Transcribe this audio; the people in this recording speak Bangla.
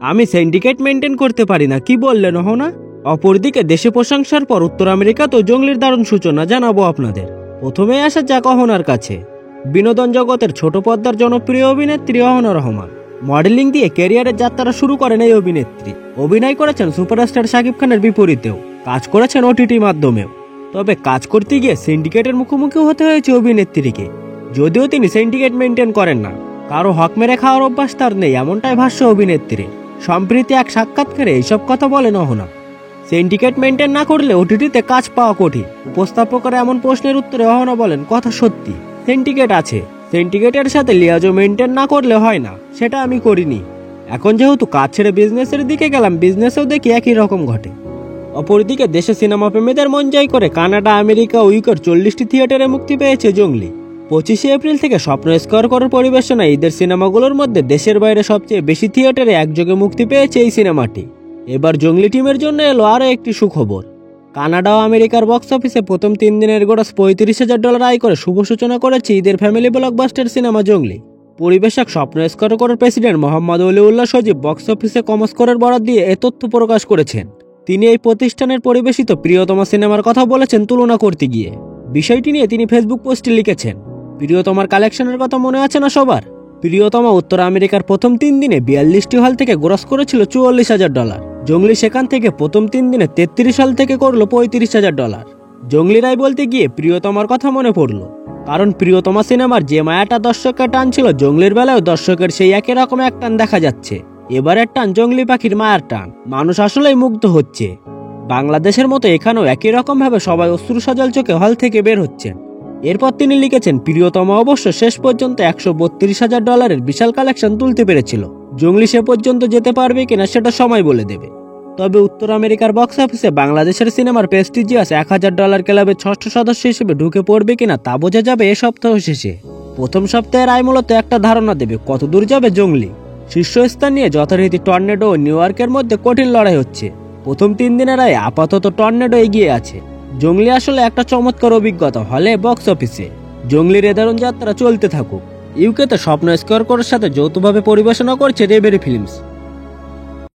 আমি সিন্ডিকেট মেনটেন করতে পারি না, কি বললেন না? অপরদিকে দেশে প্রশংসার পর উত্তর আমেরিকাতেও জঙ্গলির দারুণ সূচনা জানাবো আপনাদের। প্রথমে আসা যাক অহনার কাছে। বিনোদন জগতের ছোট পর্দার জনপ্রিয় অভিনেত্রী অহনা রহমান। মডেলিং দিয়ে ক্যারিয়ারের যাত্রা শুরু করেন এই অভিনেত্রী। অভিনয় করেছেন সুপারস্টার শাকিব খানের বিপরীতেও, কাজ করেছেন ওটিটি মাধ্যমেও। তবে কাজ করতে গিয়ে সিন্ডিকেটের মুখোমুখি হতে হয়েছে অভিনেত্রীকে। যদিও তিনি সিন্ডিকেট মেনটেন করেন না, কারো হক মেরে খাওয়ার অভ্যাস তার নেই, এমনটাই ভাষ্য অভিনেত্রীর। সম্প্রতি এক সাক্ষাৎকারে এইসব কথা বলেন অহনা। সিন্ডিকেট মেনটেন না করলে ওটিটিতে কাজ পাওয়া কঠিন। উপস্থাপকের এমন প্রশ্নের উত্তরে অহনা বলেন, কথা সত্যি, সিন্ডিকেট আছে, সিন্ডিকেটের সাথে লিয়াজও মেনটেন না করলে হয় না, সেটা আমি করিনি। এখন যেহেতু কাজ ছেড়ে বিজনেসের দিকে গেলাম, বিজনেসেও দেখি একই রকম ঘটে। অপরদিকে দেশে সিনেমা প্রেমীদের মন জয় করে কানাডা, আমেরিকা ও ইউকের 40টি থিয়েটারে মুক্তি পেয়েছে জঙ্গলি। 25শে এপ্রিল থেকে স্বপ্ন স্কোয়ার করার পরিবেশনায় ঈদের সিনেমাগুলোর মধ্যে দেশের বাইরে সবচেয়ে বেশি থিয়েটারে একযোগে মুক্তি পেয়েছে এই সিনেমাটি। এবার জঙ্গলি টিমের জন্য এলো আরও একটি সুখবর। কানাডা ও আমেরিকার বক্স অফিসে প্রথম 3 দিনের গোড়া $35,000 আয় করে শুভ সূচনা করেছে ঈদের ফ্যামিলি ব্লকবাস্টার সিনেমা জঙ্গলি। পরিবেশক স্বপ্ন স্কোয়ার করার প্রেসিডেন্ট মোহাম্মদ অলিউল্লাহ সজীব বক্স অফিসে কম স্কোরের বরাত দিয়ে এ তথ্য প্রকাশ করেছেন। তিনি এই প্রতিষ্ঠানের পরিবেশিত প্রিয়তমা সিনেমার কথা বলেছেন তুলনা করতে গিয়ে। বিষয়টি নিয়ে তিনি ফেসবুক পোস্টে লিখেছেন, প্রিয়তমার কালেকশনের কথা মনে আছে না সবার? প্রিয়তমা উত্তর আমেরিকার প্রথম 3 দিনে 42টি হল থেকে গ্রস করেছিল $44,000। জঙ্গলি সেখান থেকে প্রথম 3 দিনে 33 হল থেকে করলো $35,000। জঙ্গলি রায় বলতে গিয়ে প্রিয়তমার কথা মনে পড়লো, কারণ প্রিয়তমা সিনেমার যে মায়াটা দর্শকের টান ছিল, জঙ্গলির বেলায় দর্শকের সেই একই রকম এক টান দেখা যাচ্ছে। এবারের টান জঙ্গলি পাখির মায়ার টান। মানুষ আসলেই মুগ্ধ হচ্ছে। বাংলাদেশের মতো এখানেও একই রকম ভাবে সবাই অশ্রু সজল চোখে হল থেকে বের হচ্ছেন। এরপর তিনি লিখেছেন, প্রিয়তমা অবশ্য শেষ পর্যন্ত $132,000 বিশাল কালেকশন তুলতে পেরেছিল। জঙ্গলি সে পর্যন্ত যেতে পারবে কিনা সেটা সময় বলে দেবে। তবে উত্তর আমেরিকার বক্স অফিসে বাংলাদেশের সিনেমার প্রেস্টিজিয়াস $1,000 ক্লাবের 6ষ্ঠ সদস্য হিসেবে ঢুকে পড়বে কিনা তা বোঝা যাবে এ সপ্তাহ শেষে। প্রথম সপ্তাহের আয় মূলত একটা ধারণা দেবে কতদূর যাবে জঙ্গলি। শীর্ষস্থান নিয়ে যথারীতি টর্নেডো ও নিউ ইয়র্কের মধ্যে কঠিন লড়াই হচ্ছে। প্রথম 3 দিনের আয় আপাতত টর্নেডো এগিয়ে আছে। জঙ্গলি আসলে একটা চমৎকার অভিজ্ঞতা, হলে বক্স অফিসে। জঙ্গলির এ দারুণ যাত্রা চলতে থাকুক। ইউকেতে স্বপ্ন স্কোয়ার করার সাথে যৌথভাবে পরিবেশনা করছে রেবেরি ফিল্মস।